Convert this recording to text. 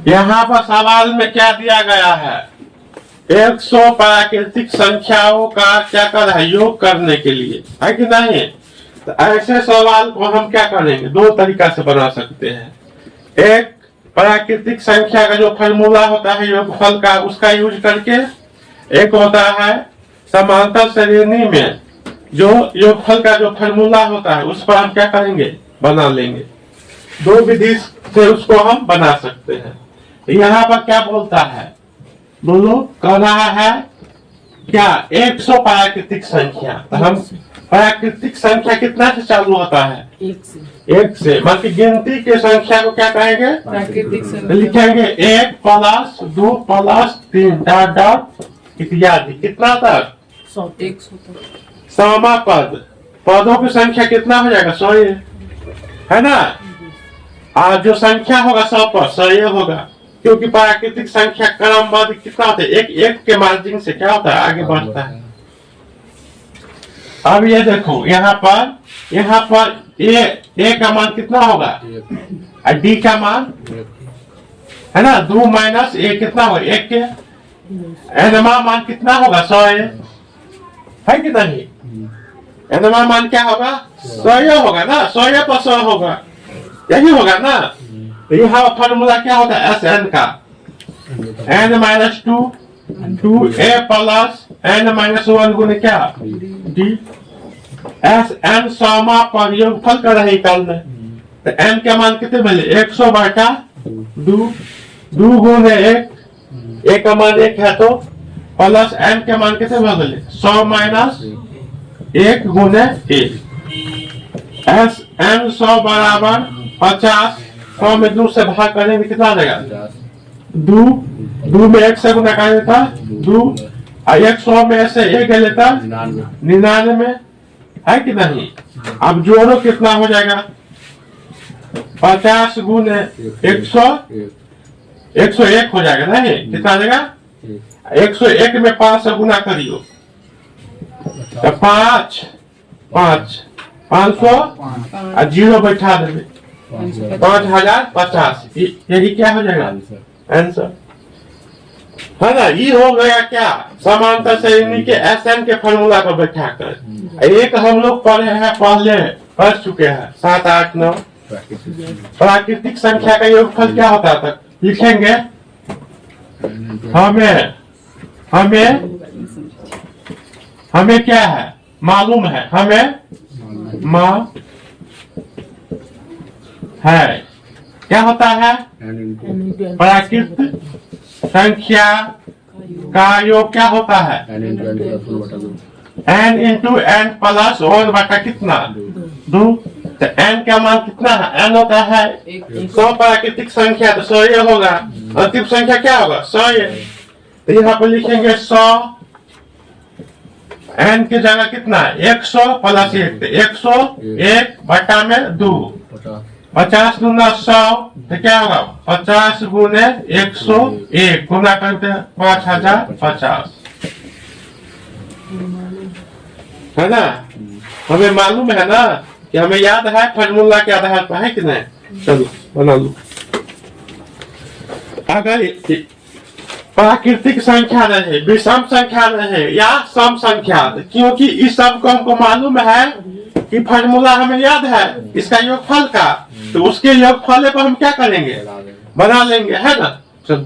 यहाँ पर सवाल में क्या दिया गया है? 100 प्राकृतिक संख्याओं का क्या कर है? योग करने के लिए, है कि नहीं? तो ऐसे सवाल को हम क्या करेंगे? दो तरीका से बना सकते हैं। एक, प्राकृतिक संख्या का जो फॉर्मूला होता है योगफल का, उसका यूज करके। एक होता है समांतर श्रेणी में जो योगफल का जो फॉर्मूला होता है, उस पर हम क्या करेंगे? बना लेंगे। दो विधि से उसको हम बना सकते हैं। यहाँ पर क्या बोलता है? बोलो, कह रहा है क्या? 100 प्राकृतिक संख्या। तो हम प्राकृतिक संख्या कितना से चालू होता है? एक से। मतलब गिनती के संख्या को क्या कहेंगे? प्राकृतिक संख्या। लिखेंगे 1 + 2 + 3 डॉट डॉट इत्यादि। कितना तक? 100 समा पद। पदों की संख्या कितना हो जाएगा? 100, है ना? आज जो संख्या होगा 100 पर 100 होगा, क्योंकि प्राकृतिक संख्या क्रमबद्ध कितना होता है? एक एक के मार्जिन से क्या होता है? आगे बढ़ता है। अब ये देखो, यहाँ पर ए का मान कितना होगा? और डी का मान है ना? 2 - a कितना होगा? 1 के। एनमा मान कितना होगा? 100 है कि नहीं? एनमा मान क्या होगा? 100 होगा ना? 100 पर 100 होगा, यही होगा ना? तो यहाँ फॉर्मूला क्या होता है? Sn का n - 2 2a + n - 1 गुने क्या? d। Sn समा पर योगफल का रही काल में, तो n के मान कितने मिले? 100/2 2 गुने 1, a का मान 1 है, तो प्लस n के मान कितने मिले? 100 - 1 गुने 1। Sn 100 बराबर 50। 100 में 2 से भाग करेंगे, कितना आ जाएगा? 2 में 1 से गुना कर देता 2, और 100 में से 1 लेता 99, है कि नहीं? अब जोड़ो, कितना हो जाएगा? 50 गुने 100 101 हो जाएगा, नहीं? कितना आ जाएगा? 101 में 5 से गुना करियो, तो 500 और 0 बैठा देंगे, 5050। यही क्या हो जाएगा? आंसर, है ना? ये हो गया क्या? समांतर श्रेणी के Sn के फॉर्मूला को बैठा कर। एक हम लोग पढ़े हैं, पहले पढ़ चुके हैं, 7 8 9। प्राकृतिक संख्या का योगफल क्या होता है? लिखेंगे। हमें क्या है? मालूम है, हमें है क्या होता है? प्राकृतिक संख्या का योग क्या होता है? n × n + 1 बटा कितना? 2। तो n का मान कितना है? n होता है 100 प्राकृतिक संख्या, तो 100 होगा। अंतिम संख्या क्या होगा? 100। तो यहाँ पर लिखेंगे 100। n की जगह कितना है? 100 + 1, 101 बटा में 2। 50 गुना 100, तो क्या होगा? 50 गुने 101 गुना करते 5050, है ना? हमें मालूम है ना कि हमें याद है फॉर्मूला के आधार पर, है कि नहीं? चलो बना लो। अगर प्राकृतिक संख्या रहे, विषम संख्या रहे या सम संख्या, क्योंकि इस सब को हमको मालूम है कि फॉर्मूला हमें याद है इसका योगफल का, तो उसके योगफल पर हम क्या करेंगे? बना लेंगे, है ना? चलो